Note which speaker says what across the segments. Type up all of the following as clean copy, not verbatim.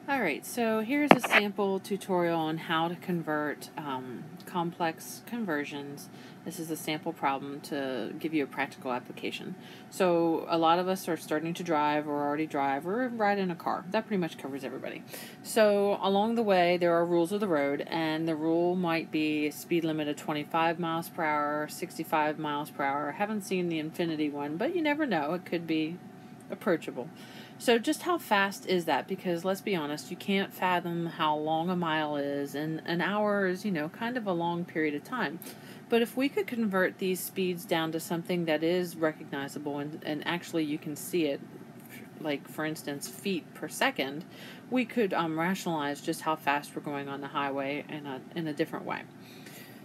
Speaker 1: Alright, so here's a sample tutorial on how to convert complex conversions. This is a sample problem to give you a practical application. So a lot of us are starting to drive or already drive or ride in a car. That pretty much covers everybody. So along the way there are rules of the road, and the rule might be a speed limit of 25 miles per hour, 65 miles per hour. I haven't seen the infinity one, but you never know. It could be approachable. So just how fast is that? Because let's be honest, you can't fathom how long a mile is, and an hour is, kind of a long period of time. But if we could convert these speeds down to something that is recognizable and actually you can see it, like for instance feet per second, we could rationalize just how fast we're going on the highway in a different way.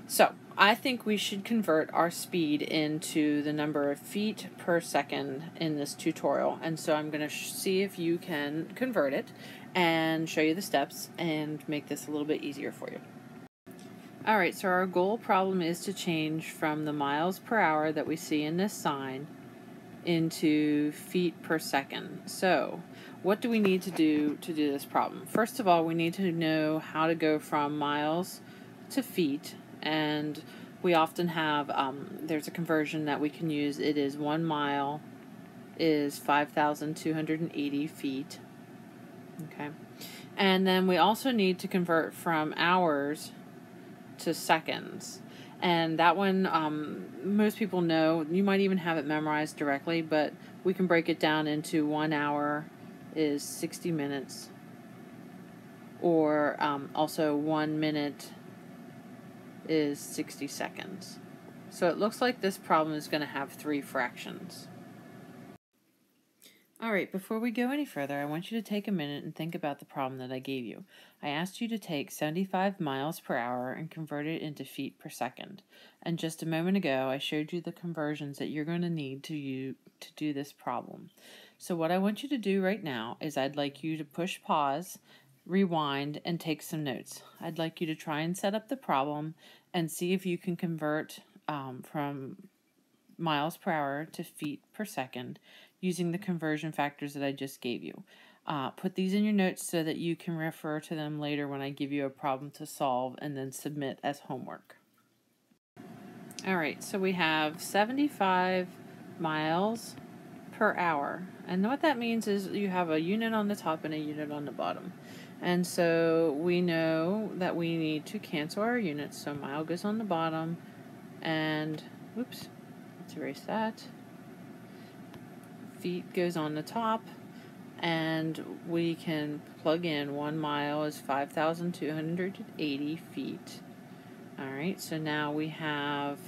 Speaker 1: So I think we should convert our speed into the number of feet per second in this tutorial. And so I'm going to see if you can convert it and show you the steps and make this a little bit easier for you. Alright, so our goal problem is to change from the miles per hour that we see in this sign into feet per second. So what do we need to do this problem? First of all, we need to know how to go from miles to feet. And we often have, there's a conversion that we can use. It is 1 mile is 5,280 feet. Okay. And then we also need to convert from hours to seconds. And that one, most people know. You might even have it memorized directly, but we can break it down into 1 hour is 60 minutes. Or also 1 minute is 60 seconds. So it looks like this problem is going to have 3 fractions. Alright, before we go any further, I want you to take a minute and think about the problem that I gave you. I asked you to take 75 miles per hour and convert it into feet per second. And just a moment ago, I showed you the conversions that you're going to need to do this problem. So what I want you to do right now is I'd like you to push pause, rewind, and take some notes. I'd like you to try and set up the problem and see if you can convert from miles per hour to feet per second using the conversion factors that I just gave you. Put these in your notes so that you can refer to them later when I give you a problem to solve and then submit as homework. Alright, so we have 75 miles per hour. And what that means is you have a unit on the top and a unit on the bottom. And so we know that we need to cancel our units. So mile goes on the bottom, and whoops, let's erase that. Feet goes on the top, and we can plug in 1 mile is 5,280 feet. Alright, so now we have,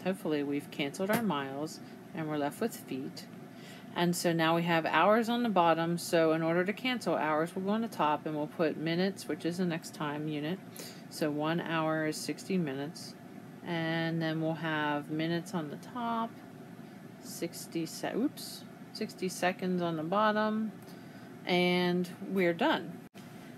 Speaker 1: hopefully we've canceled our miles and we're left with feet. And so now we have hours on the bottom, so in order to cancel hours, we'll go on the top and we'll put minutes, which is the next time unit. So 1 hour is 60 minutes. And then we'll have minutes on the top, 60 seconds on the bottom, and we're done.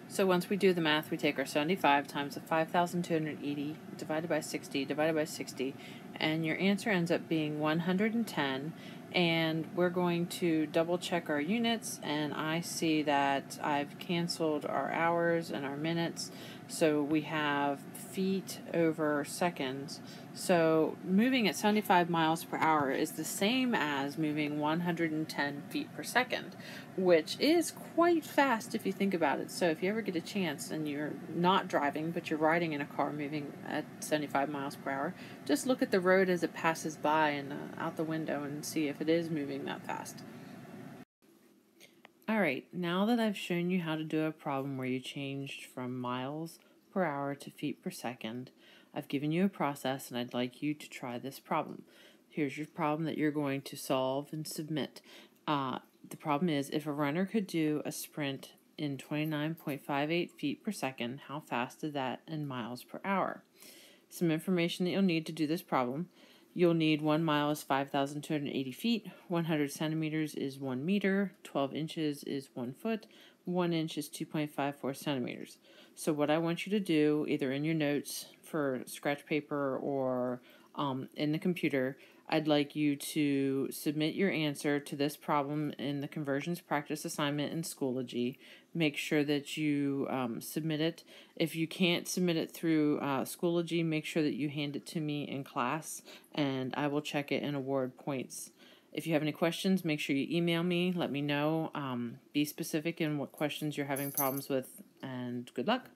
Speaker 1: So once we do the math, we take our 75 times the 5,280 divided by 60, and your answer ends up being 110. And we're going to double check our units, and I see that I've canceled our hours and our minutes, so we have feet over seconds. So moving at 75 miles per hour is the same as moving 110 feet per second, which is quite fast if you think about it. So if you ever get a chance and you're not driving but you're riding in a car moving at 75 miles per hour, just look at the road as it passes by and out the window and see if it is moving that fast. Alright, now that I've shown you how to do a problem where you changed from miles per hour to feet per second, I've given you a process and I'd like you to try this problem. Here's your problem that you're going to solve and submit. The problem is, if a runner could do a sprint in 29.58 feet per second, how fast is that in miles per hour? Some information that you'll need to do this problem. You'll need 1 mile is 5,280 feet, 100 centimeters is 1 meter, 12 inches is 1 foot, 1 inch is 2.54 centimeters. So what I want you to do, either in your notes for scratch paper or in the computer, I'd like you to submit your answer to this problem in the conversions practice assignment in Schoology. Make sure that you submit it. If you can't submit it through Schoology, make sure that you hand it to me in class, and I will check it and award points. If you have any questions, make sure you email me. Let me know. Be specific in what questions you're having problems with, and good luck.